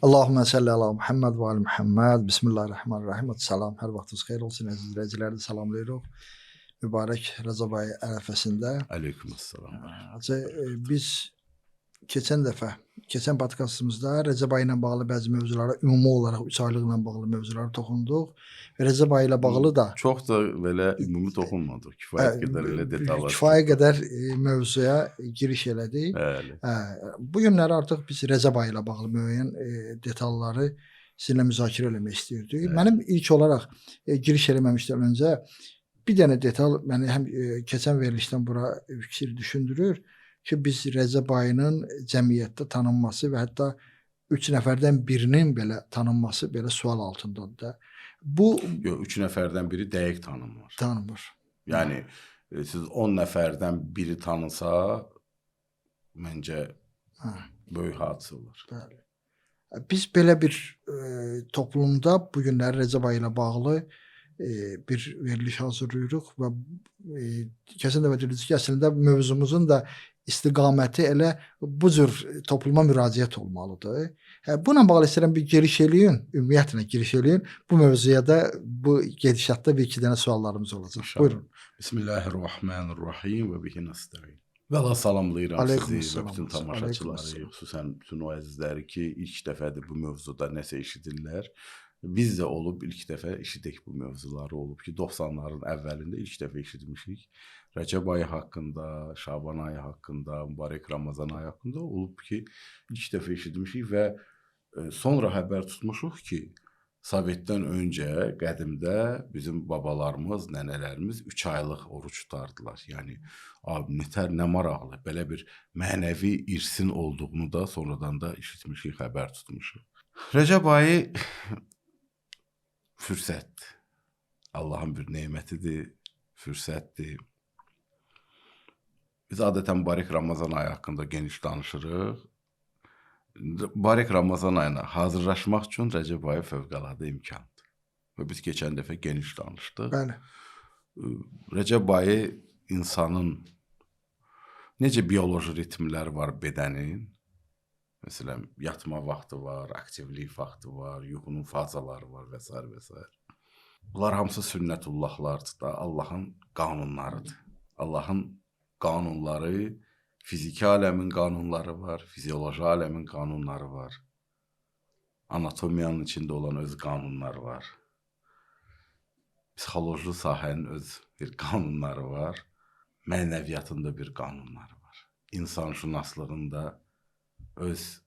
Allahümme salli ala Muhammed ve ali Muhammed. Bismillahirrahmanirrahim. Salam, hər vaxtınız xeyir olsun. Əziz izləyiciləri də salamlayırıq. Mübarək Rəcəb ayı ərəfəsində. Aleykümselam. Biz keçən podkastımızda Rəcəb ayı ilə bağlı bəzi mövzulara, ümumi olaraq 3 aylıqla bağlı mövzulara toxunduq. Və Rəcəb ayı ilə bağlı da çox da belə ümumi toxunmadıq. Kifayət qədər elə detallar. Kifayət qədər mövzuya giriş elədik. Bəli. Bu günləri artıq biz Rəcəb ayı ilə bağlı müəyyən detalları sizinlə müzakirə eləmək istəyirdik. Mənim ilk olaraq giriş eləməmişdən öncə bir dənə detal məni həm keçən verilişdən bura fikir düşündürür ki, biz Rəcəb ayının cəmiyyətdə tanınması və hətta 3 nəfərdən birinin belə tanınması belə sual altındadır da. Bu 3 nəfərdən biri dəqiq tanınmır. Tanınmır. Yəni siz 10 nəfərdən biri tanınsa, məncə böyük hadisə olur. Bəli. Biz belə bir toplumda bu günləri Rəcəb ayı ilə bağlı bir veriliş hazırlayırıq və keçən dəfə dediniz ki, əslində mövzumuzun da istiqaməti elə bu cür topluma müraciət olmalıdır. Buna bağlı istəyirəm bir giriş eləyin, ümumiyyətlə giriş eləyin. Bu mövzuya da bu gedişatda bir iki dənə suallarımız olacaq. İnşallah. Buyurun. Bismillahirrahmanirrahim və bihi nəstəîn. Və Allah salamlayıram sizi və bütün tamaşaçıları, xüsusən bütün o əzizləri ki, ilk dəfədir bu mövzuda nəsə eşidirlər. Biz də olub ilk dəfə eşidik bu mövzuları olub ki, 90'ların əvvəlində ilk dəfə eşitmişik. Rəcəb ayı haqqında, Şaban ayı haqqında, mübarək Ramazan ayı haqqında olub ki, ilk dəfə eşitmişik və sonra xəbər tutmuşuq ki, Sovetdən öncə qədimdə bizim babalarımız, nənələrimiz 3 aylıq oruç tutardılar. Yəni, nətər, nə maraqlı, belə bir mənəvi irsin olduğunu da sonradan da eşitmişik, xəbər tutmuşuq. Rəcəb ayı fürsətdir. Allahın bir nemətidir, fürsətdir. Biz adətən mübarək Ramazan ayı haqqında geniş danışırıq. Mübarək Ramazan ayına hazırlaşmaq üçün Rəcəb ayı fövqəladə imkandır. Və biz keçən dəfə geniş danışdıq. Bəli. Rəcəb ayı insanın necə bioloji ritmləri var bədənin, məsələn, yatma vaxtı var, aktivlik vaxtı var, yuxunun fazaları var və s. və s. Bunlar hamısı sünnətullahlardır da, Allahın qanunlarıdır. Allahın qanunları, fiziki aləmin qanunları var, fizioloji aləmin qanunları var. Anatomiyanın içində olan öz qanunları var. Psixoloji sahənin öz bir qanunları var. Mənəviyyatında bir qanunları var. İnsanşünaslığında öz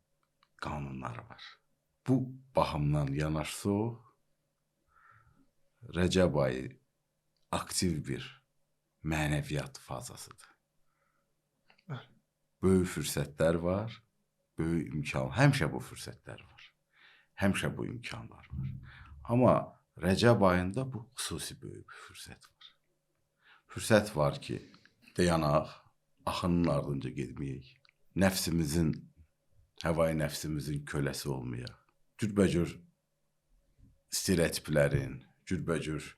qanunları var. Bu baxımdan yanaşsaq, Rəcəb ayı aktiv bir mənəviyyat fazasıdır. Böyük fürsətlər var, böyük imkan, həmişə bu fürsətlər var. Həmişə bu imkanlar var. Amma Rəcəb ayında bu xüsusi böyük bir fürsət var. Fürsət var ki, dayanaq, axının ardınca getməyək, nəfsimizin, həvai nəfsimizin köləsi olmayaq. Cürbəcür stereotiplərin, cürbəcür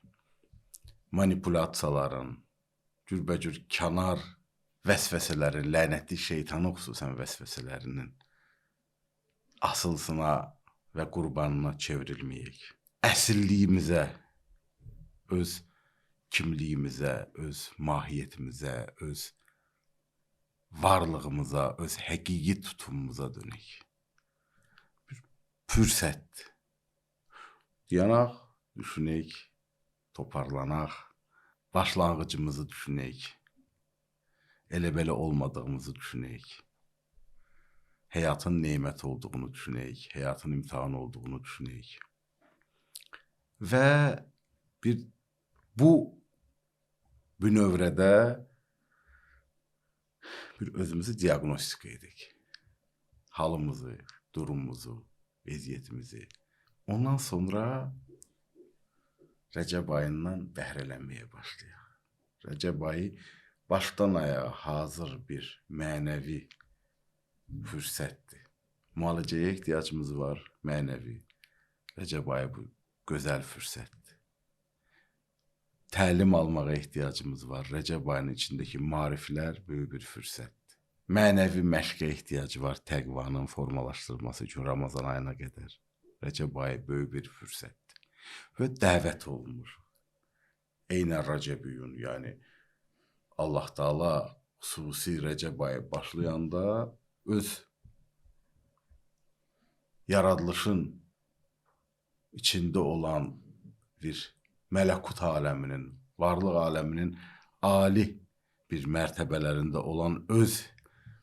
manipulyasiyaların, cürbəcür kənar vəsvəsələrin, lənətli şeytanın xüsusən vəsvəsələrinin asılsına və qurbanına çevrilməyək. Əsilliyimizə, öz kimliyimizə, öz mahiyyətimizə, öz varlığımıza, öz həqiqi tutumumuza dönək. Bir fürsətdir. Dayanaq, düşünək, toparlanaq, başlanğıcımızı düşünək. Elə belə olmadığımızı düşünək. Həyatın nemət olduğunu düşünək, həyatın imtihan olduğunu düşünək. Və bu növrədə bir özümüzü diaqnostika edək. Halımızı, durumumuzu, vəziyyətimizi. Ondan sonra Rəcəb ayından bəhrələnməyə başlayaq. Rəcəb ayı başdan ayağa hazır bir mənəvi fürsətdir. Müalicəyə ehtiyacımız var, mənəvi. Rəcəb ayı bu gözəl fürsətdir. Təlim almağa ehtiyacımız var. Rəcəb ayının içindəki maariflər böyük bir fürsətdir. mənəvi məşqə ehtiyacı var təqvanın formalaşdırılması üçün Ramazan ayına qədər. Rəcəb ayı böyük bir fürsətdir və dəvət olunur. Eynən Rəcəbiyun, yəni Allah Taala xüsusi Rəcəb ayı başlayanda öz yaradılışın içində olan bir mələkut aləminin, varlıq aləminin ali bir mərtəbələrində olan öz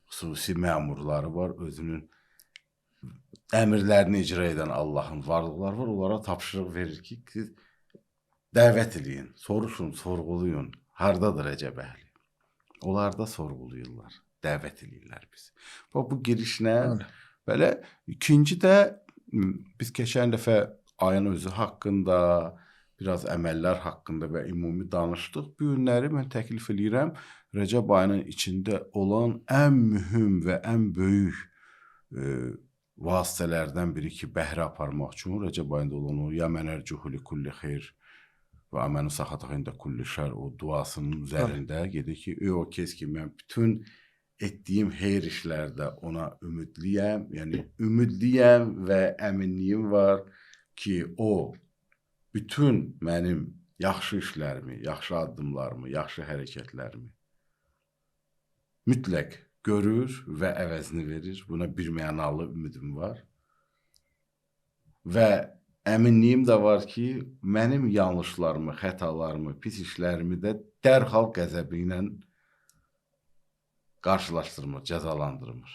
xüsusi məmurları var, özünün əmrlərini icra edən Allahın varlıqları var, onlara tapşırıq verir ki, dəvət eləyin, soruşun, sorğuluyun, hardadır Rəcəb əhli? Onlar da sorğuluyurlar, dəvət eləyirlər bizi. Bu girişlə, belə, ikinci də biz keçən dəfə ayın özü haqqında, biraz əməllər haqqında və ümumi danışdıq. Bu günləri mən təklif edirəm, Rəcəb ayının içində olan ən mühüm və ən böyük vasitələrdən biri ki, bəhrə aparmaq üçün Rəcəb ayında olan o "Ya mən ərcuhu li kulli xeyr və əmənu saxatıq ində kulli şər" o duasının üzərində gedir ki, o kez ki, mən bütün etdiyim xeyr işlərdə ona ümidliyəm, yəni ümidliyəm və əminliyim var ki, o bütün mənim yaxşı işlərimi, yaxşı addımlarımı, yaxşı hərəkətlərimi mütləq görür və əvəzini verir. Buna bir mənalı ümidim var. Və əminliyim də var ki, mənim yanlışlarımı, xətalarımı, pis işlərimi də dərhal qəzəbi ilə qarşılaşdırmır, cəzalandırmır.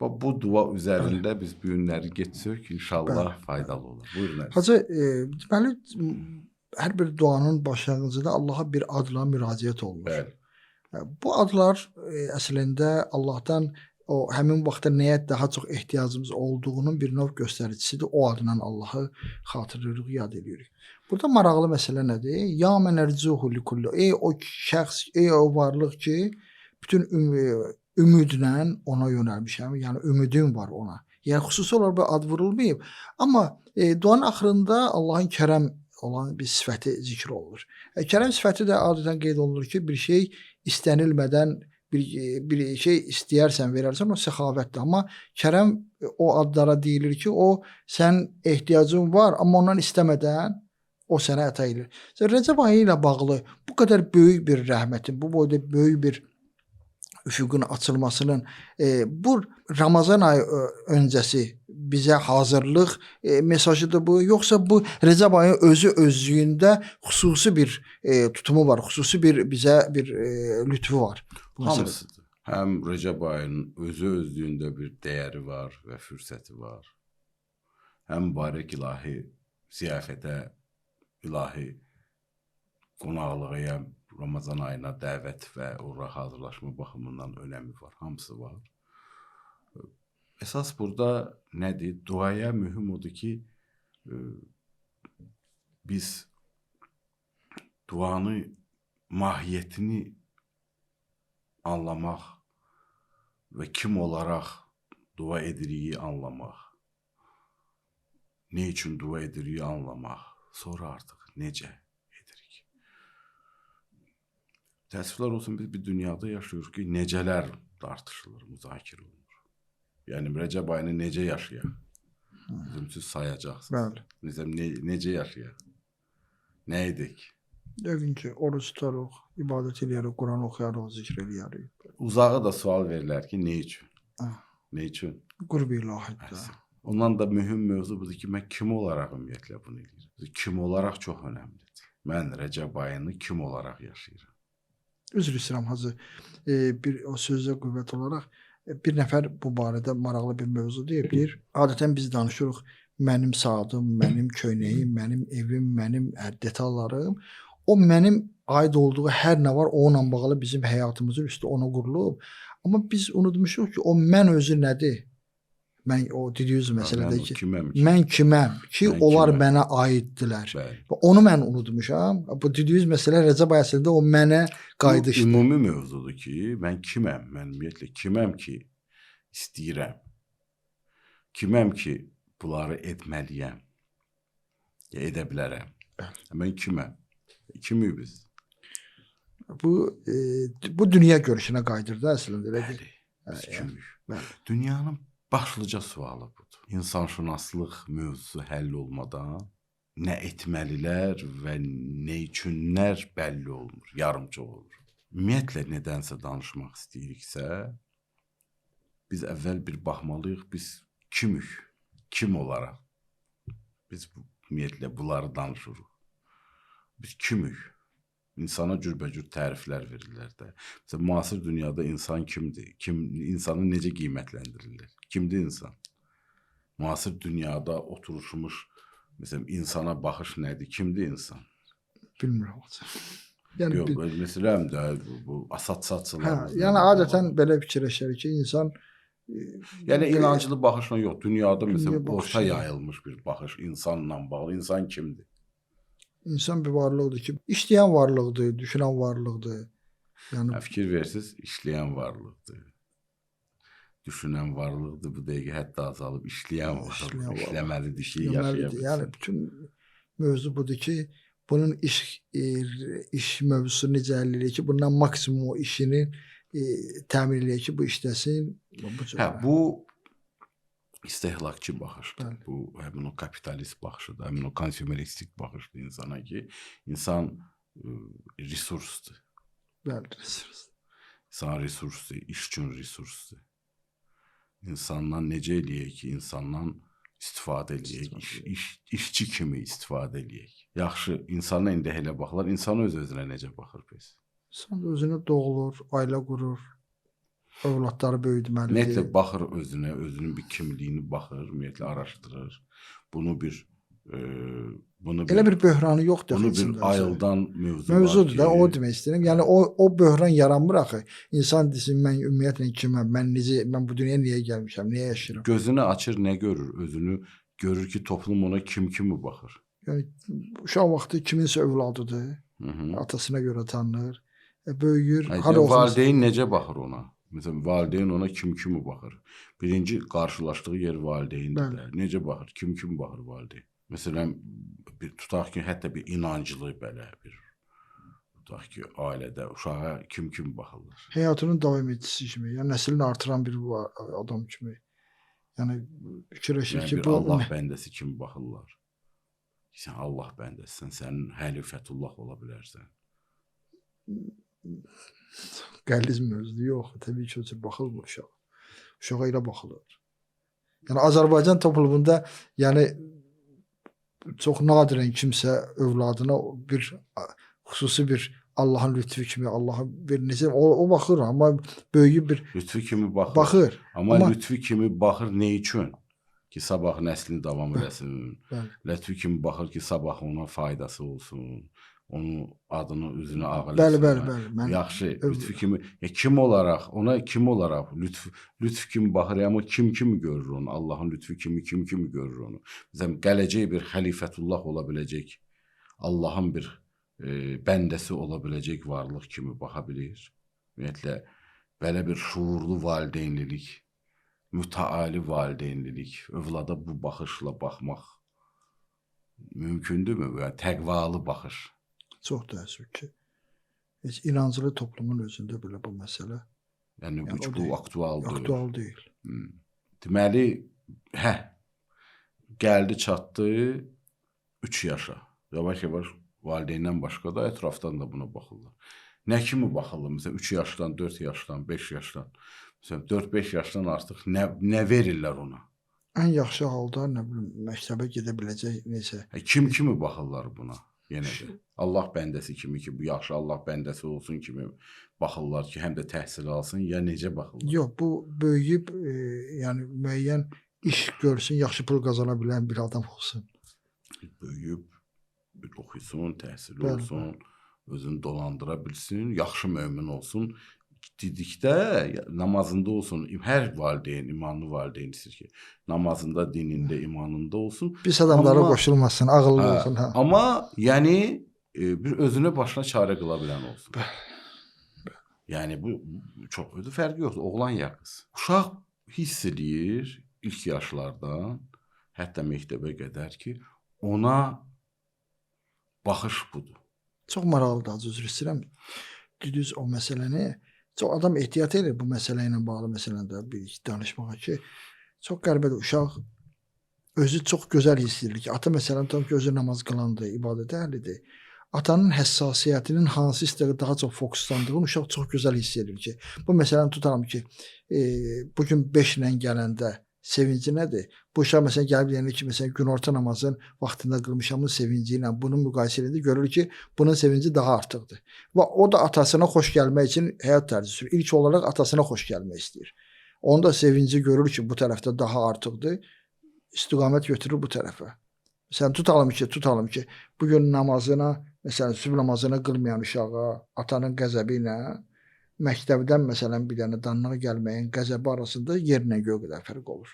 Bu dua üzərində biz bu günləri geçsək, inşallah faydalı olur. Buyurun. Hacı, deməli, hər bir duanın başlanğıcında Allaha bir adla müraciət olunur. Bəli. Bu adlar əslində Allahdan o həmin vaxtda nəyə daha çox ehtiyacımız olduğunun bir növ göstəricisidir. O adla Allahı xatırlayırıq, yad edirik. Burada maraqlı məsələ nədir? Ya mən ərcuhu li kulli. Ey o şəxs, ey o varlıq ki, bütün ümidlə ona yönəlmişəm. Yəni ümidim var ona. Yəni xüsusi olaraq bu ad vurulmayıb. Amma duanın axırında Allahın kərəm olan bir sifəti zikr olunur. Kərəm sifəti də adətən qeyd olunur ki, bir şey istənilmədən bir şey istəyərsən, verərsən, o səxavətdir. Amma kərəm o adlara deyilir ki, o sən ehtiyacın var, amma ondan istəmədən o sənə əta edilir. Rəcəb ayı ilə bağlı bu qədər böyük bir rəhmətin, bu boyda böyük bir üfüqün açılmasının bu Ramazan ayı öncəsi bizə hazırlıq mesajıdır bu, yoxsa bu Rəcəb ayı özlüyündə xüsusi bir tutumu var, xüsusi bir bizə bir lütfu var? Hamısıdır. Həm Rəcəb ayının özlüyündə bir dəyəri var və fürsəti var. Həm mübarək ilahi ziyafətə, ilahi qonaqlığa, Ramazan ayına dəvət və ora hazırlaşma baxımından önəmi var. Hamısı var. Əsas burada nədir? Duaya mühüm odur ki, biz duanı, mahiyyətini anlamaq və kim olaraq dua ediriyi anlamaq, nə üçün dua ediriyi anlamaq, sonra artıq necə edirik. Təəssüflər olsun, biz bir dünyada yaşayırıq ki, necələr tartışılır, müzakirə olunur. Yəni, Rəcəb ayını necə yaşayaq? Üzümsüz sayacaqsınız. Necə yaşayaq? Nə edək? Yəqin ki, oruç tutarıq, ibadət eləyərək, Quran oxuyarıq, zikr eləyərək. Uzağa da sual verirlər ki, nə üçün? Nə üçün? Qurb-i ilahiddə. Ondan da mühüm mövzu budur ki, mən kim olaraq ümumiyyətlə bunu eləyirəm? Kim olaraq çox önəmlidir. Mən Rəcəb ayını kim olaraq yaşayıram? Üzr istəyirəm Hacı, bir o sözə qüvvət olaraq bir nəfər bu barədə maraqlı bir mövzu deyir. Adətən biz danışırıq, mənim saadım, mənim köynəyim, mənim evim, mənim detallarım. O mənim aid olduğu hər nə var, onunla bağlı bizim həyatımızın üstü ona qurulub. Amma biz unutmuşuq ki, o mən özü nədir? Mən o dediyiz məsələdə ki, mən kiməm ki, onlar mənə aiddirlər. Onu mən unutmuşam. Bu dediyiz məsələ Rəcəb ayəsində o mənə qayıdışdır. Bu ümumi mövzudur ki, mən kiməm? Mən ümumiyyətlə kiməm ki, istəyirəm? Kiməm ki, bunları etməliyəm? Edə bilərəm? Mən kiməm? Kimik biz? Bu dünya görüşünə qayıdır da əslində elə deyil. Bəli, biz kimik? Bəli. Dünyanın başlıca sualı budur. İnsanşünaslıq mövzusu həll olmadan nə etməlilər və nə üçünlər bəlli olmur, yarımçıq olur. Ümumiyyətlə nədənsə danışmaq istəyiriksə, biz əvvəl bir baxmalıyıq, biz kimik? Kim olaraq? Biz ümumiyyətlə bunları danışırıq. Biz kimik? İnsana cürbəcür təriflər verirlər də. Məsələn, müasir dünyada insan kimdir? İnsanı necə qiymətləndirirlər? Kimdir insan? Müasir dünyada oturuşmuş, məsələn, insana baxış nədir? Kimdir insan? Bilmirəm. Yəni, yox, məsələn də bu assosiasiyalar. Yəni adətən belə fikirləşirik ki, insan yəni inancılı baxışla yox, dünyada məsələn orta yayılmış bir baxış insanla bağlı. İnsan kimdir? İnsan bir varlıqdır ki, işləyən varlıqdır, düşünən varlıqdır. Yəni fikir versiz, işləyən varlıqdır. Düşünən varlıqdır, bu dəqiqə hətta azalıb işləyən varlıqdır. İşləməlidir ki, yaşayabilsin. Yəni bütün mövzu budur ki, bunun iş mövzusu necə həll eləyir ki, bundan maksimum o işini təmin eləyir ki, bu işləsin. Bu istehlakçı baxışdır. Bu həmin o kapitalist baxışıdır, həmin o konsumeristik baxışdır insana ki, insan resursdur. Bəli, resursdur. İnsan resursdur, iş üçün resursdur. İnsandan necə eləyək ki, insandan istifadə eləyək, işçi kimi istifadə eləyək. Yaxşı, insana indi elə baxırlar, insan öz-özünə necə baxır biz? İnsan özünə doğulur, ailə qurur, övladları böyütməlidir. Ümumiyyətlə baxır özünə, özünün bir kimliyini baxır, ümumiyyətlə araşdırır. Bunu bir elə bir böhranı yoxdur. Bunu bir ayıldan mövzudur da, o demək istəyirəm. Yəni o böhran yaranmır axı. İnsan desin, mən ümumiyyətlə kiməm, mən bu dünyaya niyə gəlmişəm, niyə yaşayıram? Gözünü açır, nə görür? Özünü görür ki, toplum ona kim kimi baxır? Yəni uşaq vaxtı kiminsə övladıdır. Atasına görə tanınır. Böyüyür. Valideyn necə baxır ona? Məsələn, valideyn ona kim kimi baxır? Birinci qarşılaşdığı yer valideyndir. Necə baxır? Kim kimi baxır valideyn? Məsələn, tutaq ki, hətta bir inancılı belə bir, tutaq ki, ailədə uşağa kim kimi baxırlar? Həyatının davam edicisi kimi, yəni nəslini artıran bir adam kimi. Yəni fikirləşir ki, bu Allah bəndəsi kimi baxırlar. Sən Allah bəndəsisən, sənin Həlifətullah ola bilərsən. Qəllizm mövzusu yox, təbii ki, o cür baxılmır uşağa. Uşağa elə baxılır. Yəni Azərbaycan toplumunda, yəni çox nadirən kimsə övladına bir xüsusi bir Allahın lütfü kimi, Allahın bir necə o baxır, amma böyüyüb bir lütfü kimi baxır. Amma lütfü kimi baxır nə üçün? Ki sabah nəslini davam eləsin. Lütfü kimi baxır ki sabah ona faydası olsun. Onun adını, üzünü ağırlasın. Bəli. Yaxşı, lütfü kimi, kim olaraq, ona kim olaraq lütfü kimi baxır, amma kim kimi görür onu? Allahın lütfü kimi, kim kimi görür onu? Məsələn, gələcək bir xəlifətullah ola biləcək, Allahın bir bəndəsi ola biləcək varlıq kimi baxa bilir. Ümumiyyətlə, belə bir şuurlu valideynlilik, mütəali valideynlilik, övlada bu baxışla baxmaq mümkündürmü? Yəni, təqvalı baxış. Çox təəssüf ki, heç inancılı toplumun özündə belə bu məsələ. Yəni bu aktual deyil. Aktual deyil. Deməli, gəldi çatdı 3 yaşa. Yavaş-yavaş valideyndən başqa da ətrafdan da buna baxırlar. Nə kimi baxırlar? Məsələn, 3 yaşdan, 4 yaşdan, 5 yaşdan. Məsələn, 4-5 yaşdan artıq nə verirlər ona? Ən yaxşı halda, nə bilim, məktəbə gedə biləcək necə? Kim kimi baxırlar buna? Yenə də Allah bəndəsi kimi ki, bu yaxşı Allah bəndəsi olsun kimi baxırlar ki, həm də təhsil alsın, ya necə baxırlar? Yox, bu böyüyüb, yəni müəyyən iş görsün, yaxşı pul qazana bilən bir adam olsun. Böyüyüb, oxusun, təhsil olsun, özünü dolandıra bilsin, yaxşı mömin olsun. Dedikdə namazında olsun, hər valideyn, imanlı valideyn istəyir ki, namazında, dinində, imanında olsun. Pis adamlara qoşulmasın, ağıllı olsun. Amma yəni bir özünə başına çarə qıla bilən olsun. Yəni bu çox fərqi yoxdur, oğlan ya qız. Uşaq hiss edir ilk yaşlardan, hətta məktəbə qədər ki, ona baxış budur. Çox maraqlıdır, üzr istəyirəm. düz o məsələni çox adam ehtiyat edir bu məsələ ilə bağlı məsələdə bir danışmağa ki, çox qəribədir. Uşaq özü çox gözəl hiss edir ki, ata məsələn tam ki, özü namaz qılandır, ibadət əhlidir. Atanın həssasiyyətinin hansı hissəyə daha çox fokuslandığını uşaq çox gözəl hiss edir ki, bu məsələni tutalım ki, bu gün 5 ilə gələndə sevinci nədir? Bu uşaq məsələn gəlib deyəndə ki, məsələn günorta namazını vaxtında qılmışamın sevinci ilə bunu müqayisə edəndə görür ki, bunun sevinci daha artıqdır. Və o da atasına xoş gəlmək üçün həyat tərzi sürür. İlk olaraq atasına xoş gəlmək istəyir. Onda sevinci görür ki, bu tərəfdə daha artıqdır. İstiqamət götürür bu tərəfə. Sən tutalım ki, bu gün namazına, məsələn, sübh namazını qılmayan uşağa atanın qəzəbi ilə məktəbdən məsələn bir dənə danlığa gəlməyin qəzəbi arasında yerlə göy qədər fərq olur.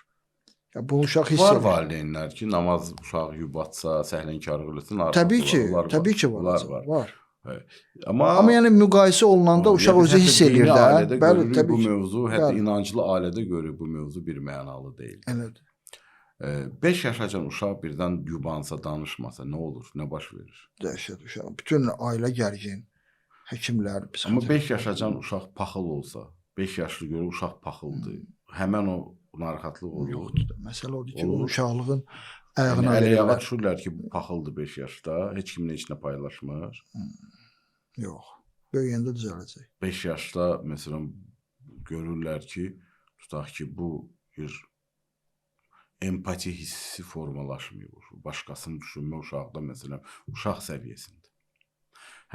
Ya bu uşaq hiss edir. Var valideynlər ki, namaz uşağı yubatsa, səhlənkarlıq etsin. Təbii ki var. Amma yəni müqayisə olunanda uşaq özü hiss edir də. Bəli, təbii ki. Bu mövzu hətta inanclı ailədə görür bu mövzu bir mənalı deyil. Elədir. 5 yaşacan uşaq birdən yubansa, danışmasa nə olur, nə baş verir? Dəhşət uşaq. Bütün ailə gərgin. Həkimlər, Amma 5 yaşacan uşaq paxıl olsa, 5 yaşlı görür uşaq paxıldır. Həmən o narahatlıq olur. Yoxdur. Məsələ odur ki, o uşaqlığın ayağına verirlər. Düşürlər ki, paxıldır 5 yaşda, heç kimlə heç nə paylaşmır. Yox. Böyüyəndə düzələcək. 5 yaşda məsələn görürlər ki, tutaq ki, bu bir empati hissi formalaşmıyor. Başqasını düşünmə uşaqda məsələn uşaq səviyyəsində.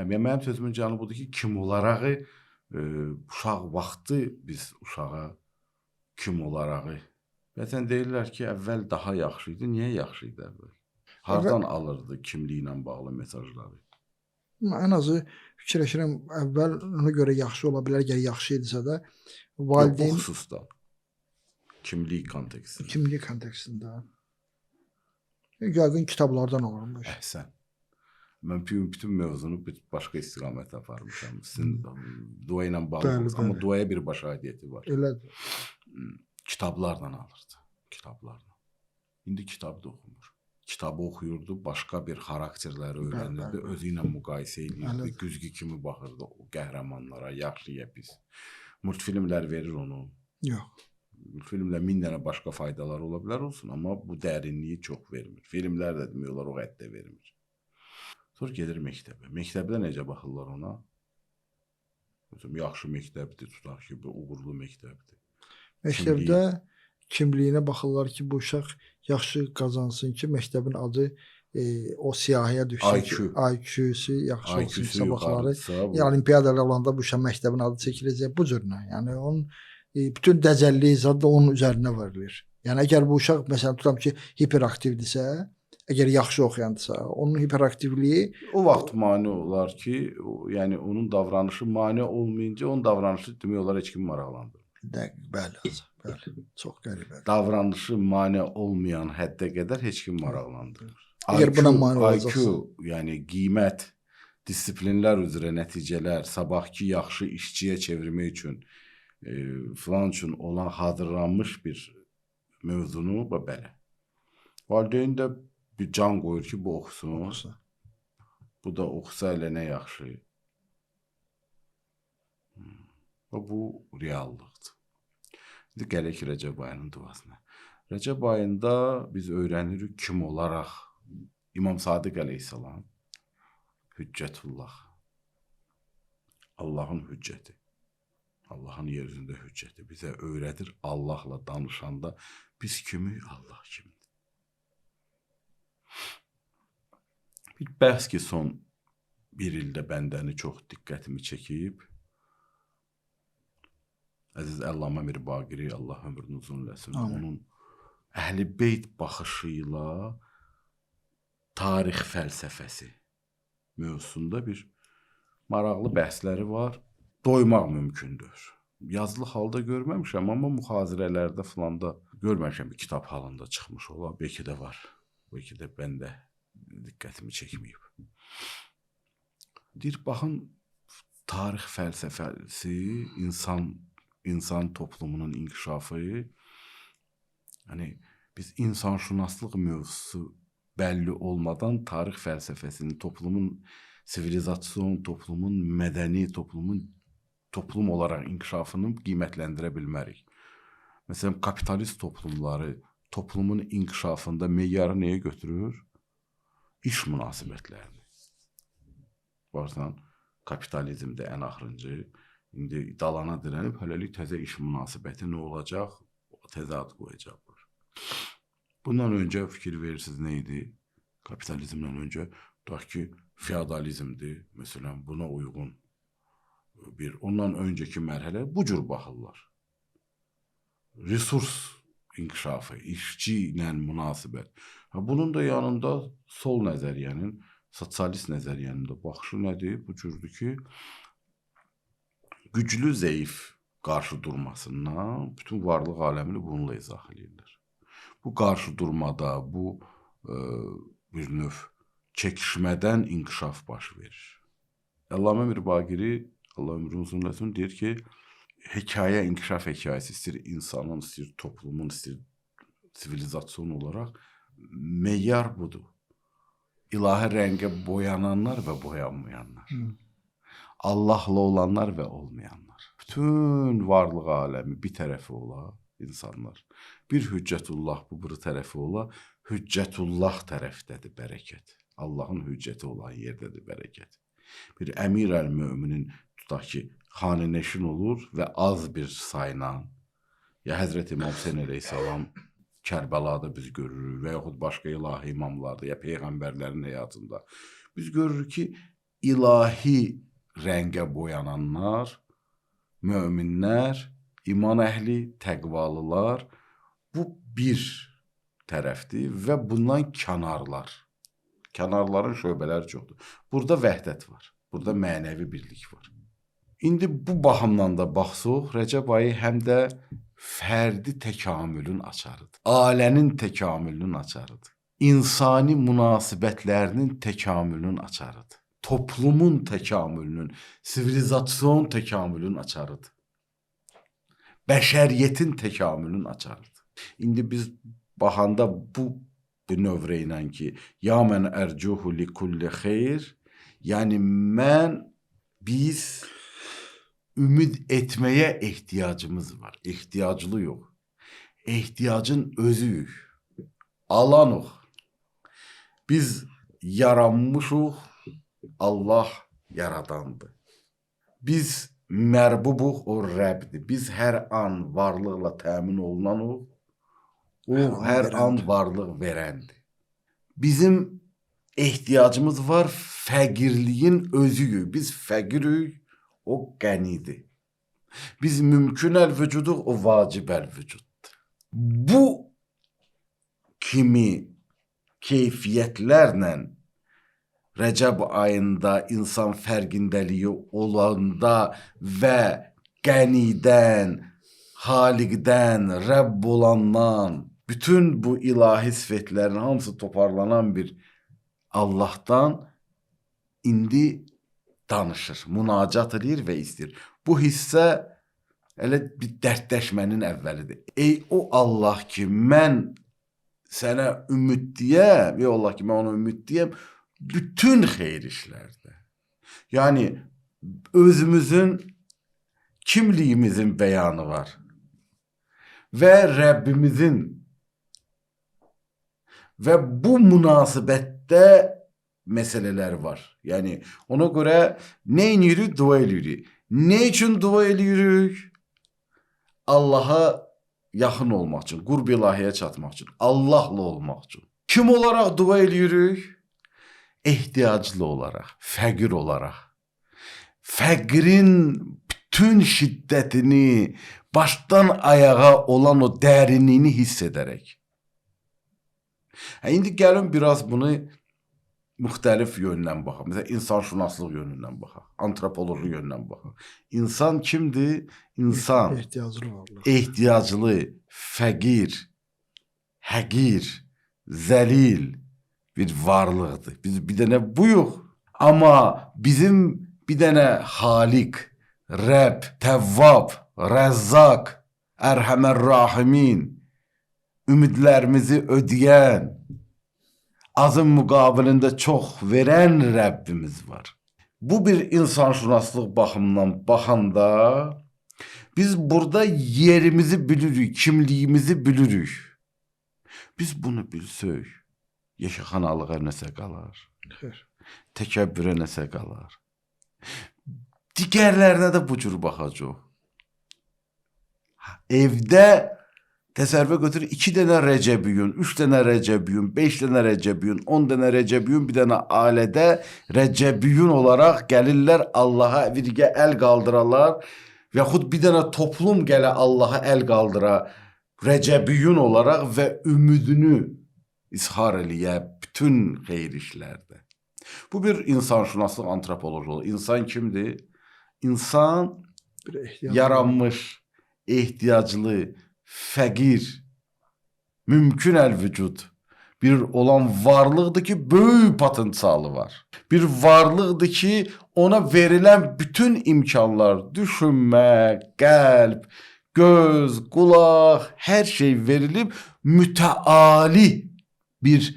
Mənim sözümün canı budur ki, kim olaraq uşaq vaxtı biz uşağa kim olaraq bəzən deyirlər ki, əvvəl daha yaxşı idi. Niyə yaxşı idi əvvəl? Hardan alırdı kimliyi ilə bağlı mesajları? Ən azı fikirləşirəm, əvvəl ona görə yaxşı ola bilər, əgər yaxşı idisə də valideyn bu xüsusda kimlik kontekstində. Kimlik kontekstində. Yəqin kitablardan olurmuş. Əhsən. Mən bütün mövzunu başqa istiqamətə aparmışam. Sizin dua ilə bağlı. Amma duaya bir baş aidiyyəti var. Elədir. Kitablardan alırdı. Kitablardan. İndi kitab da oxumur. Kitabı oxuyurdu, başqa bir xarakterləri öyrənirdi, özü ilə müqayisə edirdi, güzgü kimi baxırdı o qəhrəmanlara, yaxşıya pis. Multfilmlər verir onu. Yox. Filmlə 1000 dənə başqa faydaları ola bilər olsun, amma bu dərinliyi çox vermir. Filmlər də demək olar o həddə vermir. Sonra gedir məktəbə. Məktəbdə necə baxırlar ona? Məsələn, yaxşı məktəbdir, tutaq ki, bu uğurlu məktəbdir. Məktəbdə kimliyinə baxırlar ki, bu uşaq yaxşı qazansın ki, məktəbin adı o siyahıya düşsün ki, IQ-su yaxşı olsun, sabahları. Olimpiyadalar olanda bu uşaq məktəbin adı çəkiləcək bu cürlə. Yəni onun bütün dəcəlliyi zad da onun üzərinə verilir. Yəni əgər bu uşaq məsələn tutam ki, hiperaktivdirsə, əgər yaxşı oxuyandısa, onun hiperaktivliyi o vaxt mane olar ki, yəni onun davranışı mane olmayınca onun davranışı demək olar heç kim maraqlandırmır. Bəli, çox qəribədir. Davranışı mane olmayan həddə qədər heç kim maraqlandırmır. Əgər buna mane olacaqsa, yəni qiymət, disiplinlər üzrə nəticələr, sabahki yaxşı işçiyə çevirmək üçün filan üçün olan hazırlanmış bir mövzunu belə. Valideyn də bir can qoyur ki, bu oxusun. Bu da oxusa elə nə yaxşı. Bu reallıqdır. İndi gələk Rəcəb ayının duasına. Rəcəb ayında biz öyrənirik kim olaraq İmam Sadiq əleyhissalam Hüccətullah. Allahın hüccəti. Allahın yeryüzündə hüccəti bizə öyrədir. Allahla danışanda biz kimik, Allah kimdir. Bir bəhs ki, son bir ildə bəndəni çox diqqətimi çəkib. Əziz Əllamə Mirbaqiri, Allah ömrünü uzun eləsin. Onun Əhl-i Beyt baxışı ilə tarix fəlsəfəsi mövzusunda bir maraqlı bəhsləri var. Doymaq mümkündür. Yazılı halda görməmişəm, amma müxazirələrdə filanda görməmişəm, bir kitab halında çıxmış ola. Bəlkə də var. Bəlkə də bəndə diqqətimi çəkməyib. Deyir, baxın, tarix fəlsəfəsi, insan toplumunun inkişafı, yəni biz insanşünaslıq mövzusu bəlli olmadan tarix fəlsəfəsinin toplumun sivilizasyon toplumun, mədəni toplumun toplum olaraq inkişafını qiymətləndirə bilmərik. Məsələn, kapitalist toplumları toplumun inkişafında meyarı nəyə götürür? İş münasibətlərini. Varsan, kapitalizmdə ən axırıncı, indi dalana dirənib, hələlik təzə iş münasibəti nə olacaq? Təzə ad qoyacaqlar. Bundan öncə fikir verirsiniz nə idi? Kapitalizmdən öncə, tutaq ki, feodalizmdir, məsələn, buna uyğun bir, ondan öncəki mərhələ bu cür baxırlar. Resurs inkişafı, işçi ilə münasibət. Bunun da yanında sol nəzəriyyənin, sosialist nəzəriyyənin də baxışı nədir? Bu cürdür ki, güclü, zəif qarşı durmasından bütün varlıq aləmini bununla izah edirlər. Bu qarşı durmada, bu bir növ çəkişmədən inkişaf baş verir. Əllamə Mirbaqiri, Allah ömrünü uzun eləsin, deyir ki, hekayə, inkişaf hekayəsi istəyir insanın, istəyir toplumun, istəyir sivilizasyon olaraq meyar budur. İlahi rəngə boyananlar və boyanmayanlar. Allahla olanlar və olmayanlar. Bütün varlıq aləmi bir tərəfi ola insanlar. Bir hüccətullah bu biri tərəfi ola, hüccətullah tərəfdədir bərəkət. Allahın hüccəti olan yerdədir bərəkət. Bir əmir əl-müminin tutaq ki, xanəneşin olur və az bir sayla, ya Həzrət İmam Hüseyn əleyhissalam Kərbəlada biz görürük və yaxud başqa ilahi imamlarda, ya peyğəmbərlərin həyatında. Biz görürük ki, ilahi rəngə boyananlar, möminlər, iman əhli, təqvalılar, bu bir tərəfdir və bundan kənarlar. Kənarların şöbələri çoxdur. Burada vəhdət var, burada mənəvi birlik var. İndi bu baxımdan da baxsaq, Rəcəb ayı həm də fərdi təkamülün açarıdır. Ailənin təkamülünün açarıdır. İnsani münasibətlərinin təkamülünün açarıdır. Toplumun təkamülünün, sivilizasyon təkamülünün açarıdır. Bəşəriyyətin təkamülünün açarıdır. İndi biz baxanda bu növrə ilə ki, ya mən ərcuhu li kulli xeyr, yəni biz ümid etməyə ehtiyacımız var. Ehtiyaclı yox. Ehtiyacın özüyük. Alanıq. Biz yaranmışıq, Allah yaradandır. Biz mərbubuq, o Rəbdir. Biz hər an varlıqla təmin olunanıq, o hər an varlıq verəndir. Bizim ehtiyacımız var, fəqirliyin özüyük. Biz fəqirik, o qənidir. Biz mümkün əl-vücuduq, o vacib əl-vücuddur. Bu kimi keyfiyyətlərlə Rəcəb ayında insan fərqindəliyi olanda və qənidən, xaliqdən, Rəbb olandan, bütün bu ilahi sifətlərin hamısı toparlanan bir Allahdan indi danışır, münacat edir və istəyir. Bu hissə elə bir dərdləşmənin əvvəlidir. Ey o Allah ki, mən sənə ümidliyəm, ey Allah ki, mən ona ümidliyəm, bütün xeyir işlərdə. Yəni, özümüzün, kimliyimizin bəyanı var və Rəbbimizin və bu münasibətdə məsələlər var. Yəni, ona görə nə edirik? Dua edirik. Nə üçün dua edirik? Allah'a yaxın olmaq üçün, qurb ilahiyə çatmaq üçün, Allahla olmaq üçün. Kim olaraq dua edirik? Ehtiyaclı olaraq, fəqir olaraq. Fəqirin bütün şiddətini, başdan ayağa olan o dərinliyini hiss edərək. İndi gəlin biraz bunu müxtəlif yöndən baxaq. Məsələn, insanşünaslıq yönündən baxaq, antropoloji yöndən baxaq. İnsan kimdir? İnsan ehtiyaclı, fəqir, həqir, zəlil bir varlıqdır. Biz bir dənə buyuq. Amma bizim bir dənə Xaliq, Rəbb, Təvvab, Rəzzaq, Ərhəmər-Rahimin ümidlərimizi ödəyən, azın müqabilində çox verən Rəbbimiz var. Bu bir insanşünaslıq baxımından baxanda biz burada yerimizi bilirik, kimliyimizi bilirik. Biz bunu bilsək, yaşaxanalığa nəsə qalar, təkəbbürə nəsə qalar. Digərlərinə də bu cür baxacaq. Evdə təsəvvürə götür 2 dənə Rəcəbiyun, 3 dənə Rəcəbiyun, 5 dənə Rəcəbiyun, 10 dənə Rəcəbiyun, bir dənə ailədə Rəcəbiyun olaraq gəlirlər Allaha virgə əl qaldırarlar və yaxud bir dənə toplum gələ Allaha əl qaldıra Rəcəbiyun olaraq və ümidini izhar eləyə bütün xeyir işlərdə. Bu bir insanşünaslıq antropoloji. İnsan kimdir? İnsan yaranmış, ehtiyaclı, fəqir, mümkün əl-vücud bir olan varlıqdır ki, böyük potensialı var. Bir varlıqdır ki, ona verilən bütün imkanlar, düşünmək, qəlb, göz, qulaq, hər şey verilib mütəali bir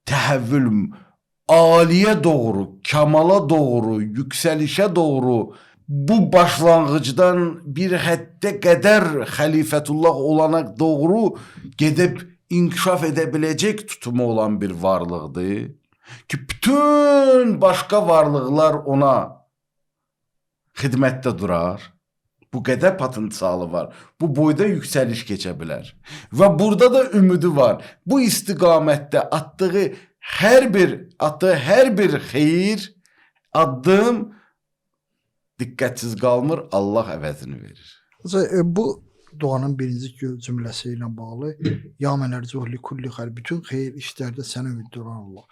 təhəvvül, aliyə doğru, kamala doğru, yüksəlişə doğru, bu başlanğıcdan bir həddə qədər xəlifətullah olana doğru gedib inkişaf edə biləcək tutumu olan bir varlıqdır ki, bütün başqa varlıqlar ona xidmətdə durar. Bu qədər potensialı var. Bu boyda yüksəliş keçə bilər. Və burada da ümidi var. Bu istiqamətdə atdığı hər bir xeyir addım diqqətsiz qalmır, Allah əvəzini verir. Bu duanın birinci cümləsi ilə bağlı ya mən ərcuh li kulli xeyr, bütün xeyir işlərdə sənə ümid duran Allah.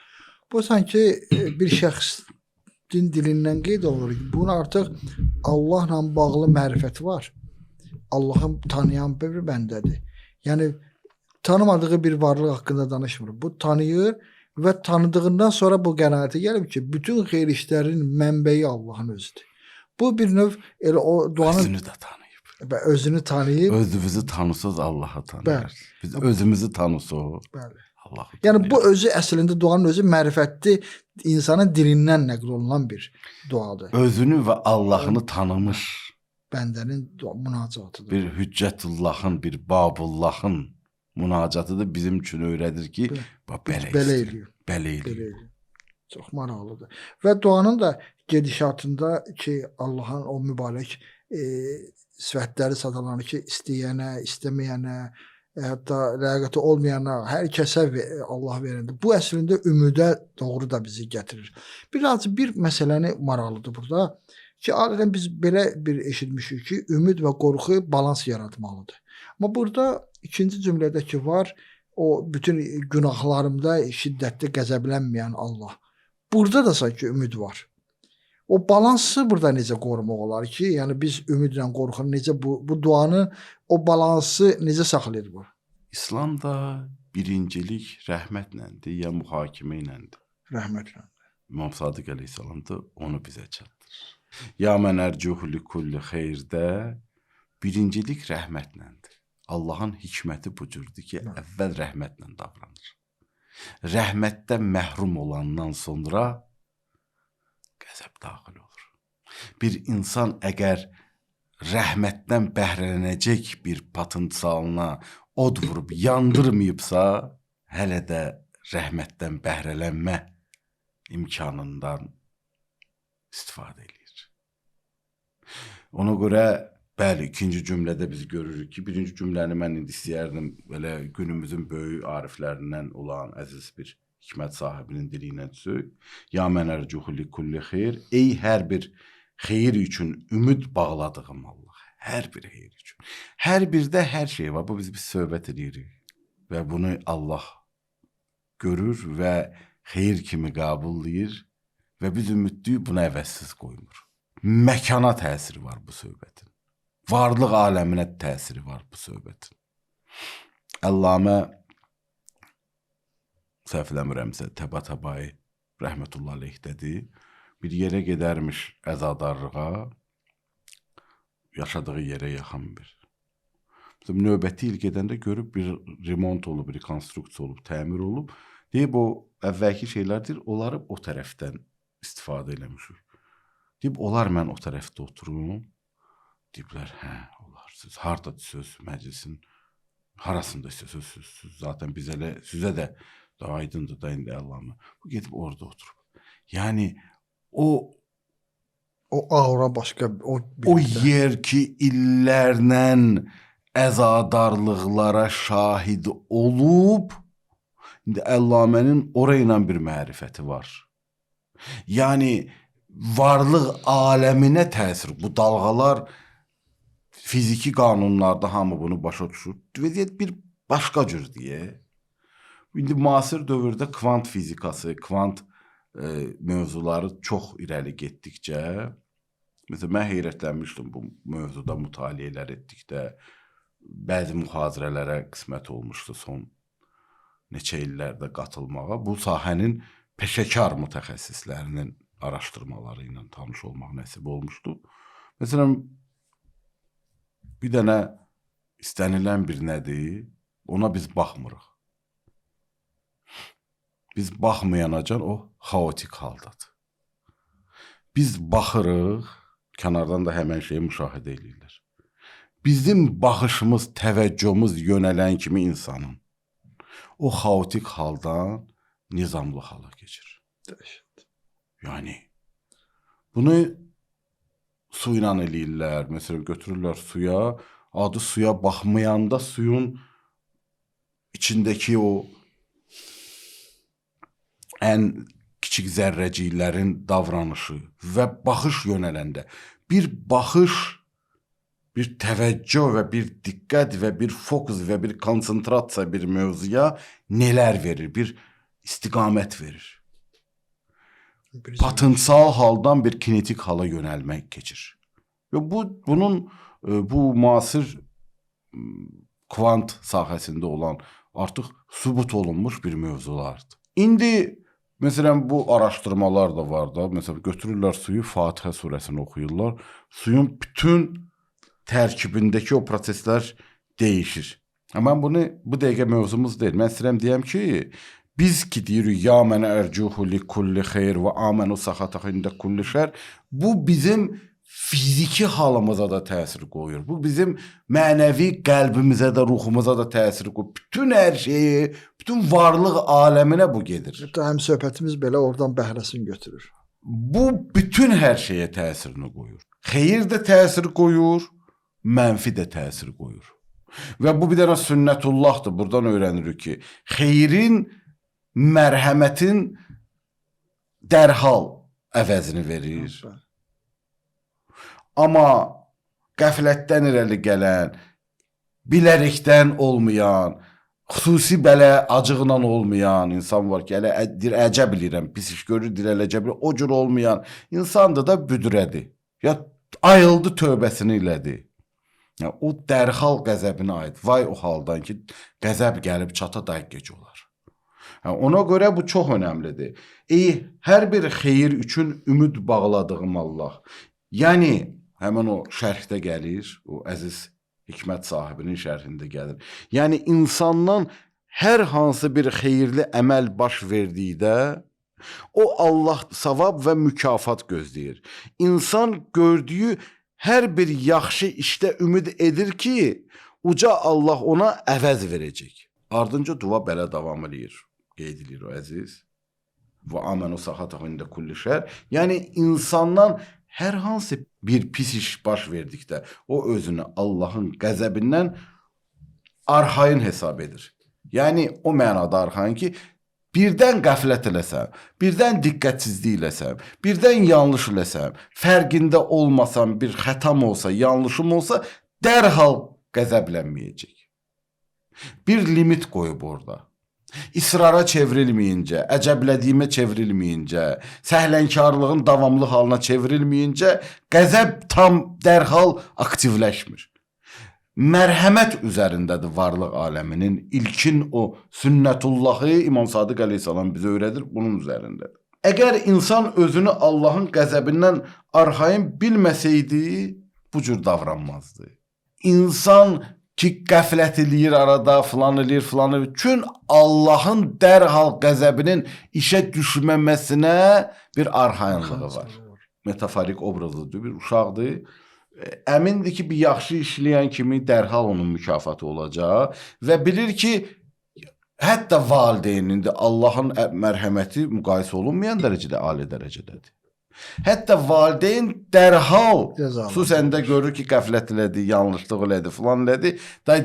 Bu sanki bir şəxsin dilindən qeyd olunur ki, bunun artıq Allahla bağlı mərifəti var. Allah'ı tanıyan bir bəndədir. Yəni tanımadığı bir varlıq haqqında danışmır. Bu tanıyır və tanıdığından sonra bu qənaətə gəlib ki, bütün xeyir işlərin mənbəyi Allahın özüdür. Bu bir növ elə o duanın özünü də tanıyıb. Və özünü tanıyıb. Özünüzü tanısız Allah'ı tanıyır. Biz özümüzü tanısıq. Bəli. Allah'ı yəni bu özü əslində duanın özü mərifətli insanın dilindən nəql olunan bir duadır. Özünü və Allah'ını tanımış bəndənin münacatıdır. Bir hüccətullahın, bir babullahın münacatıdır. Bizim üçün öyrədir ki, belə eləyir. Belə eləyir. Çox maraqlıdır. Və duanın da gedişatında ki, Allahın o mübarək sifətləri sadalanır ki, istəyənə, istəməyənə, hətta ləyaqəti olmayana, hər kəsə Allah verəndir. Bu əslində ümidə doğru da bizi gətirir. Bir məsələni maraqlıdır burada ki, adətən biz belə bir eşitmişik ki, ümid və qorxu balans yaratmalıdır. Amma burada ikinci cümlədə ki var, o bütün günahlarımda şiddətli qəzəblənməyən Allah. Burada da sanki ümid var. O balansı burada necə qorumaq olar ki, yəni biz ümidlə qorxunu necə bu duanı o balansı necə saxlayır bu? İslamda birincilik rəhmətlədir ya mühakimə iləndir? Rəhmətlə. İmam Sadiq əleyhissalam da onu bizə çatdırır. Ya mən ərcuhu li kulli xeyirdə birincilik rəhmətlədir. Allahın hikməti bu cürdür ki, əvvəl rəhmətlə davranır. Rəhmətdən məhrum olandan sonra qəzəb daxil olur. Bir insan əgər rəhmətdən bəhrələnəcək bir potensialına od vurub yandırmayıbsa, hələ də rəhmətdən bəhrələnmə imkanından istifadə edir. Ona görə bəli, ikinci cümlədə biz görürük ki, birinci cümləni mən indi istəyərdim belə günümüzün böyük ariflərindən olan əziz bir hikmət sahibinin dili ilə düşük. Ya mən ərcuhu li kulli xeyr, ey hər bir xeyir üçün ümid bağladığım Allah. Hər bir xeyir üçün. Hər birdə hər şey var. Bu biz söhbət edirik. Və bunu Allah görür və xeyir kimi qəbullayır və biz ümidliyik buna əvəzsiz qoymur. Məkana təsiri var bu söhbətin. Varlıq aləminə təsiri var bu söhbətin. Əllamə səhv eləmirəmsə Təbatabai rəhmətullah aleyhdədir. Bir yerə gedərmiş əzadarlığa, yaşadığı yerə yaxın bir. Növbəti il gedəndə görüb bir remont olub, rekonstruksiya olub, təmir olub. Deyib o əvvəlki şeylərdir, onları o tərəfdən istifadə eləmişik. Deyib, olar mən o tərəfdə oturum. Deyiblər, hə, olar. Siz hardadır məclisin, harasında istəsəz, zaten biz elə, sizə də aydındır da indi Allah'ım. Bu gedib orada oturub. Yəni, o aura başqa, o yer ki, illərlə əzadarlıqlara şahid olub, indi Əllamənin orayla bir mərifəti var. Yəni, varlıq aləminə təsir, bu dalğalar fiziki qanunlarda hamı bunu başa düşür. Vəziyyət bir başqa cür deyə. İndi müasir dövrdə kvant fizikası, kvant mövzuları çox irəli getdikcə, məsələn, mən heyrətlənmişdim bu mövzuda mütaliələr etdikdə, bəzi mühazirələrə qismət olmuşdu son neçə illərdə qatılmağa. Bu sahənin peşəkar mütəxəssislərinin araşdırmaları ilə tanış olmaq nəsib olmuşdu. Məsələn, bir dənə istənilən bir nədir, ona biz baxmırıq. Biz baxmayanacan o xaotik haldadır. Biz baxırıq, kənardan da həmən şeyi müşahidə edirlər. Bizim baxışımız, təvəccühümüz yönələn kimi insanın o xaotik haldan nizamlı hala keçir. Yəni, bunu su ilə eləyirlər, məsələn, götürürlər suya, adı suya baxmayanda suyun içindəki o ən kiçik zərrəciklərin davranışı və baxış yönələndə bir baxış, bir təvəccüh və bir diqqət və bir fokus və bir konsentrasiya bir mövzuya nelər verir, bir istiqamət verir. Potensial haldan bir kinetik hala yönəlmək keçir. Və bu müasir kvant sahəsində olan artıq sübut olunmuş bir mövzulardır. İndi məsələn, bu araşdırmalar da var da, məsələn, götürürlər suyu, Fatihə surəsini oxuyurlar, suyun bütün tərkibindəki o proseslər dəyişir. Mən bu dəqiqə mövzumuz deyil. Mən istəyirəm deyəm ki, biz ki deyirik, ya mənə ərcuhu li kulli xeyr və amənu saxataq ində kulli şər, bu bizim fiziki halımıza da təsir qoyur. Bu bizim mənəvi qəlbimizə də, ruhumuza da təsir qoyur. Bütün hər şeyi, bütün varlıq aləminə bu gedir. Həm söhbətimiz belə oradan bəhrəsini götürür. Bu bütün hər şeyə təsirini qoyur. Xeyir də təsir qoyur, mənfi də təsir qoyur. Və bu bir dənə sünnətullahdır. Buradan öyrənirik ki, xeyrin, mərhəmətin dərhal əvəzini verir. Amma qəflətdən irəli gələn, bilərəkdən olmayan, xüsusi belə acıqla olmayan insan var ki, elə əcəb bilirəm, pis iş görür, dirələcə bilir, o cür olmayan insandır da büdürədir. Ya ayıldı tövbəsini elədi. Ya, o dərhal qəzəbinə aid. Vay o haldan ki, qəzəb gəlib çata da gec olar. Ona görə bu çox önəmlidir. Hər bir xeyir üçün ümid bağladığım Allah. Yəni, həmən o şərhdə gəlir, o əziz hikmət sahibinin şərhində gəlir. Yəni, insandan hər hansı bir xeyirli əməl baş verdikdə, o Allah savab və mükafat gözləyir. İnsan gördüyü hər bir yaxşı işdə ümid edir ki, uca Allah ona əvəz verəcək. Ardınca dua belə davam edir, qeyd edir o əziz. Və amənu saxataq ində kulli şər. Yəni, insandan hər hansı bir pis iş baş verdikdə, o özünü Allahın qəzəbindən arxayın hesab edir. Yəni, o mənada arxayın ki, birdən qəflət eləsəm, birdən diqqətsizlik eləsəm, birdən yanlış eləsəm, fərqində olmasam, bir xətam olsa, yanlışım olsa, dərhal qəzəblənməyəcək. Bir limit qoyub orada. İsrara çevrilməyincə, əcəblədiyimə çevrilməyincə, səhlənkarlığın davamlı halına çevrilməyincə, qəzəb tam dərhal aktivləşmir. Mərhəmət üzərindədir varlıq aləminin ilkin o sünnətullahı İmam Sadiq əleyhissalam bizə öyrədir, bunun üzərindədir. Əgər insan özünü Allahın qəzəbindən arxayın bilməsəydi, bu cür davranmazdı. İnsan ki qəflət eləyir arada, filan eləyir, filan eləyir. Çün Allahın dərhal qəzəbinin işə düşməməsinə bir arxayınlığı var. Metaforik obrazıdır, bir uşaqdır. Əmindir ki, bir yaxşı işləyən kimi dərhal onun mükafatı olacaq və bilir ki, hətta valideynin də Allahın mərhəməti müqayisə olunmayan dərəcədə ali dərəcədədir. Hətta valideyn dərhal xüsusən də görür ki, qəflət elədi, yanlışlıq elədi, filan elədi,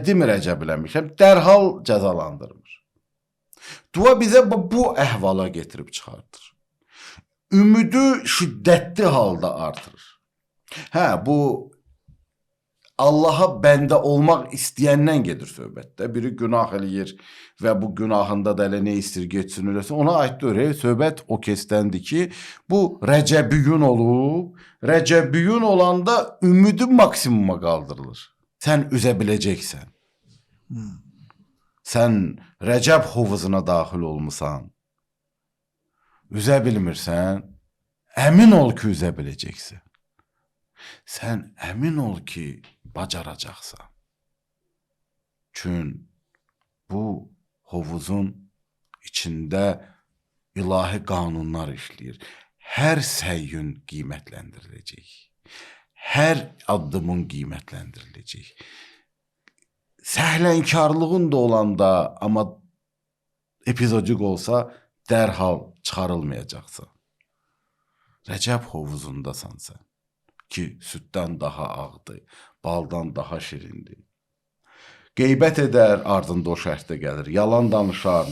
demir əcəb eləmişəm, dərhal cəzalandırmır. Dua bizə bu əhvala getirib çıxardır. Ümidi şiddətli halda artırır. Bu Allaha bəndə olmaq istəyəndən gedir söhbətdə. Biri günah eləyir və bu günahında da elə nə istir getsin eləsin. Ona aiddir. Söhbət o kəsdəndir ki, bu rəcəbiyun olub. Rəcəbiyun olanda ümidi maksimuma qaldırılır. Sən üzə biləcəksən. Sən rəcəb hovuzuna daxil olmusan. Üzə bilmirsən, əmin ol ki, üzə biləcəksən. Sən əmin ol ki, bacaracaqsan. Çün bu hovuzun içində ilahi qanunlar işləyir. Hər səyyün qiymətləndiriləcək. Hər addımın qiymətləndiriləcək. Səhlənkarlığın da olanda, amma epizodik olsa, dərhal çıxarılmayacaqsan. Rəcəb hovuzundasan sən. Ki, süddən daha ağdır, baldan daha şirindir. Qeybət edər, ardında o şərtdə gəlir. Yalan danışar,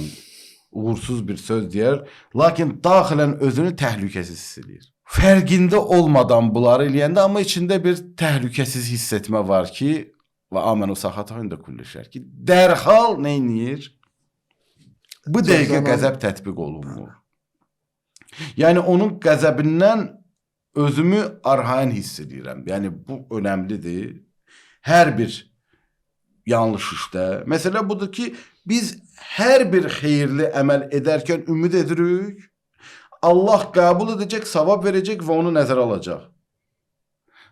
uğursuz bir söz deyər, lakin daxilən özünü təhlükəsiz hiss edir. Fərqində olmadan bunları eləyəndə, amma içində bir təhlükəsiz hiss etmə var ki, və amən o saxatayın da kulli şər ki, dərhal nə inir? Bu dəqiqə qəzəb tətbiq olunmur. Yəni, onun qəzəbindən özümü arxayın hiss edirəm. Yəni, bu önəmlidir. Hər bir yanlış işdə. Məsələ budur ki, biz hər bir xeyirli əməl edərkən ümid edirik. Allah qəbul edəcək, savab verəcək və onu nəzərə alacaq.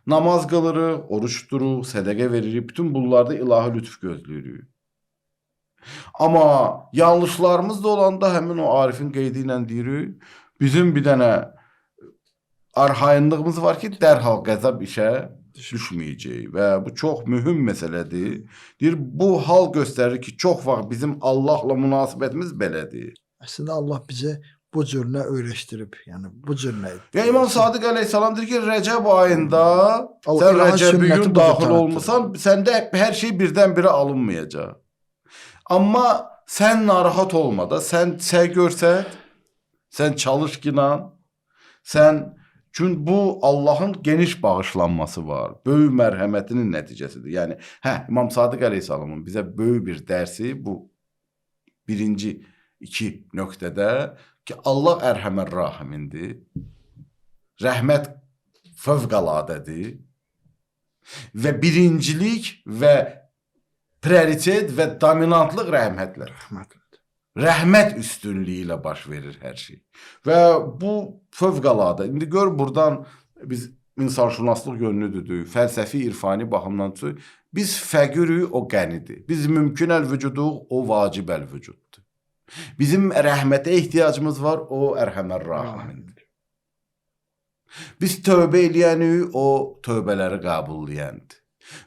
Namaz qılırıq, oruç tuturuq, sədəqə veririk. Bütün bunlarda ilahi lütf gözləyirik. Amma yanlışlarımız da olanda həmin o Arifin qeydi ilə deyirik, bizim bir dənə arxayınlığımız var ki, dərhal qəzəb işə düşməyəcək və bu çox mühüm məsələdir. Deyir, bu hal göstərir ki, çox vaxt bizim Allahla münasibətimiz belədir. Əslində Allah bizə bu cürünə öyrəşdirib, yəni bu cürünə. İmam Sadiq əleyhissalam deyir ki, Rəcəb ayında sən Rəcəbiyün daxil olmusan, səndə hər şey birdən-birə alınmayacaq. Amma sən narahat olma da, sən səy görsət, sən çalış ki, sən çünki bu Allahın geniş bağışlanması var. Böyük mərhəmətinin nəticəsidir. Yəni, İmam Sadiq əleyhissalamın bizə böyük bir dərsi bu birinci iki nöqtədə ki, Allah ərhəmər rahimindir. Rəhmət fövqəladədir. Və birincilik və prioritet və dominantlıq rəhmətlədir. Rəhmət üstünlüyü ilə baş verir hər şey. Və bu fövqəladə. İndi gör, buradan biz insanşünaslıq yönlüdür, fəlsəfi, irfani baxımdan çox. Biz fəqirik, o qənidir. Biz mümkün əl-vücuduq, o vacib əl-vücuddur. Bizim rəhmətə ehtiyacımız var, o ərhəmər rahimindir. Biz tövbə eləyənik, o tövbələri qəbulləyəndir.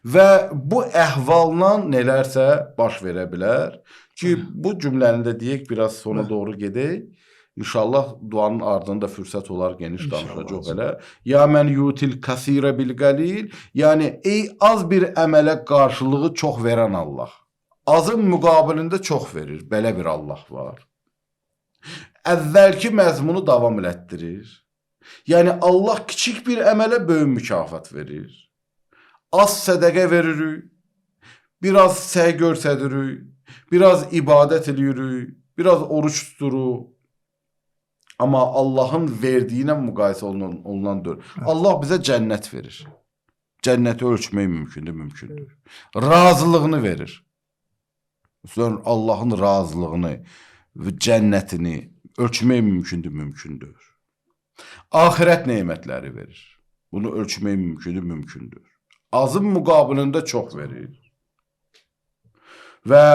Və bu əhvalla nelərsə baş verə bilər. Ki, bu cümləni də deyək, biraz sona doğru gedək. İnşallah duanın ardında fürsət olar, geniş danışacaq elə. Ya mən yutil kasirə bil qalil. Yəni, ey az bir əmələ qarşılığı çox verən Allah. Azın müqabilində çox verir. Belə bir Allah var. Əvvəlki məzmunu davam elətdirir. Yəni, Allah kiçik bir əmələ böyük mükafat verir. Az sədəqə veririk. Biraz səy görsədirik. Biraz ibadət edirik, biraz oruç tuturuq. Amma Allahın verdiyinə müqayisə olunandır. Allah bizə cənnət verir. Cənnəti ölçmək mümkündür. Razılığını verir. Allahın razılığını və cənnətini ölçmək mümkündür. Axirət nemətləri verir. Bunu ölçmək mümkündür. Azın müqabilində çox verir. Və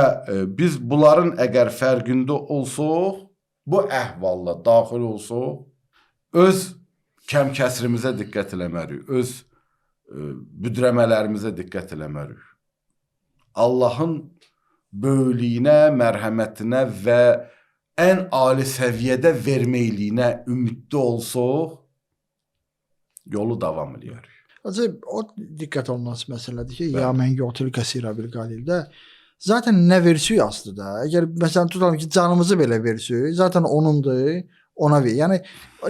biz bunların əgər fərqində olsaq, bu əhvalla daxil olsaq, öz kəm-kəsirimizə diqqət eləməliyik, öz büdrəmələrimizə diqqət eləməliyik. Allahın böyüklüyünə, mərhəmətinə və ən ali səviyyədə verməyliyinə ümidli olsaq, yolu davam edərik. Acaba o diqqət olunması məsələdir ki, ya mən yoxdur kəsirə bil qalildə. Zaten nə versiy aslında. Əgər məsələn tutalım ki, canımızı belə versiy, zaten onundur, ona ver. Yəni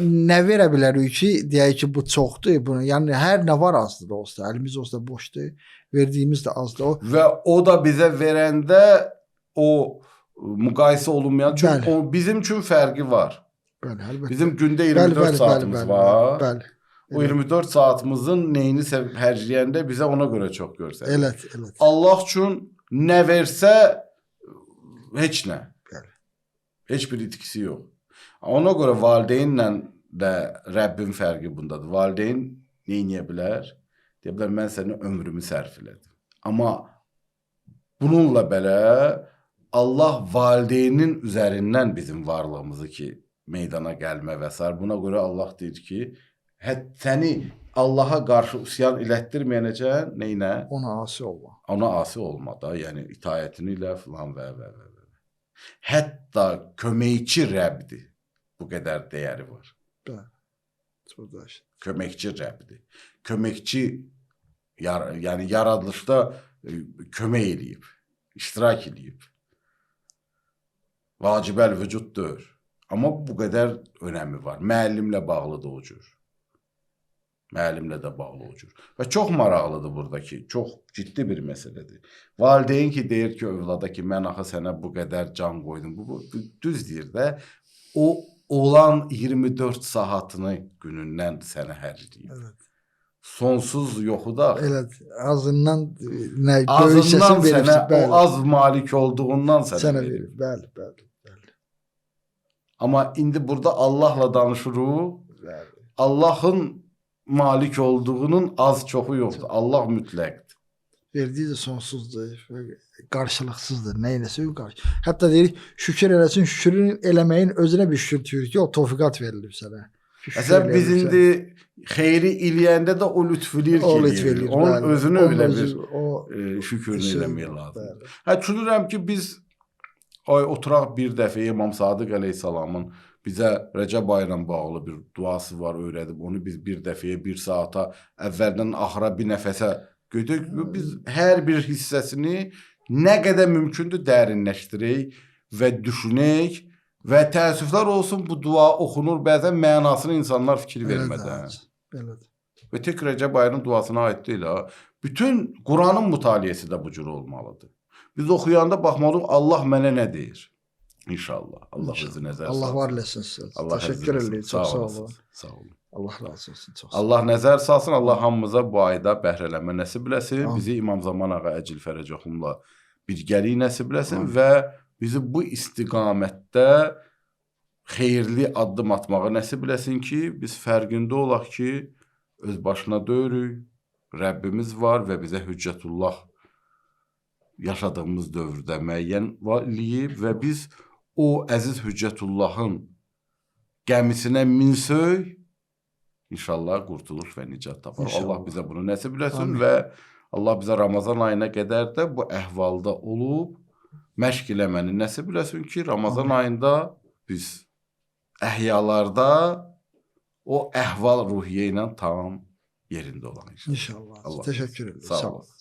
nə verə bilərik ki, deyək ki, bu çoxdur, bunu. Yəni hər nə var aslında olsa, əlimiz olsa boşdur, verdiyimiz də azdır. Və o da bizə verəndə o müqayisə olunmayan, çünki o bizim üçün fərqi var. Bəli, əlbəttə. Bizim gündə 24 saatımız var. Bəli. O 24 saatimizin neyini hərcləyəndə bizə ona görə çox görsənir. Evet. Allah üçün nə versə heç nə. Bəli. Heç bir itkisi yox. Ona görə valideynlə də Rəbbin fərqi bundadır. Valideyn nə edə bilər? Deyə bilər, mən sənin ömrümü sərf elədim. Amma bununla belə Allah valideynin üzərindən bizim varlığımızı ki, meydana gəlmə və s. Buna görə Allah deyir ki, səni Allaha qarşı üsyan elətdirməyənəcən neynə? Ona asi olma. Ona asi olma da, yəni itayətini ilə filan və. Hətta köməkçi Rəbdir. Bu qədər dəyəri var. Bəli. Köməkçi Rəbdir. Köməkçi, yəni yaradılışda kömək eləyib, iştirak eləyib. Vacibəl vücuddur. Amma bu qədər önəmi var. Müəllimlə bağlıdır o cür. Müəllimlə də bağlı o cür. Və çox maraqlıdır buradakı, çox ciddi bir məsələdir. Valideyn ki, deyir ki, övlada ki, mən axı sənə bu qədər can qoydum. Bu düz deyir də, o olan 24 saatını günündən sənə hərcləyib. Evet. Sonsuz yoxu da. Evet, azından nə azından sənə, o az malik olduğundan sənə verir. Bəli. Amma indi burada Allahla danışırıq. Allahın malik olduğunun az çoxu yoxdur. Allah mütləqdir. Verdiyi də sonsuzdur, qarşılıqsızdır. Nə eləsə qarşı. Hətta deyirik, şükür eləsin, şükürün eləməyin özünə bir şükür deyir ki, o tövfiqat verilib sənə. Məsələn, biz indi xeyri eləyəndə də o lütfülür ki, onun özünü elə bir şükürünü eləmək lazımdır. Düşünürəm ki, biz oturaq bir dəfə İmam Sadiq əleyhissalamın bizə Rəcəb ayı ilə bağlı bir duası var, öyrədib. Onu biz bir dəfəyə, bir saata, əvvəldən axıra bir nəfəsə götürük. Biz hər bir hissəsini nə qədər mümkündür dərinləşdirək və düşünək və təəssüflər olsun bu dua oxunur, bəzən mənasını insanlar fikir vermədən. Və tək Rəcəb ayının duasına aid deyil. Bütün Quranın mütaliəsi də bu cür olmalıdır. Biz oxuyanda baxmalıyıq, Allah mənə nə deyir? İnşallah. Allah özü nəzər salsın. Allah var eləsin sizə. Təşəkkür edirəm. Çox sağ olun. Sağ olun. Allah razı olsun. Çox Allah nəzər salsın. Allah hamımıza bu ayda bəhrələnmə nəsib eləsin. Bizi İmam Zaman ağa Əcil Fərəcoğlu'nla birgəlik nəsib eləsin və bizi bu istiqamətdə xeyirli addım atmağı nəsib eləsin ki, biz fərqində olaq ki, öz başına döyürük, Rəbbimiz var və bizə hüccətullah yaşadığımız dövrdə müəyyən eləyib və biz o əziz hüccətullahın gəmisinə minsək, inşallah qurtuluş və nicat tapar. Allah bizə bunu nəsib eləsin və Allah bizə Ramazan ayına qədər də bu əhvalda olub, məşq eləməni nəsib eləsin ki, Ramazan ayında biz əhyalarda o əhval ruhiyyə ilə tam yerində olan inşallah. İnşallah. Təşəkkür edirəm. Sağ olun.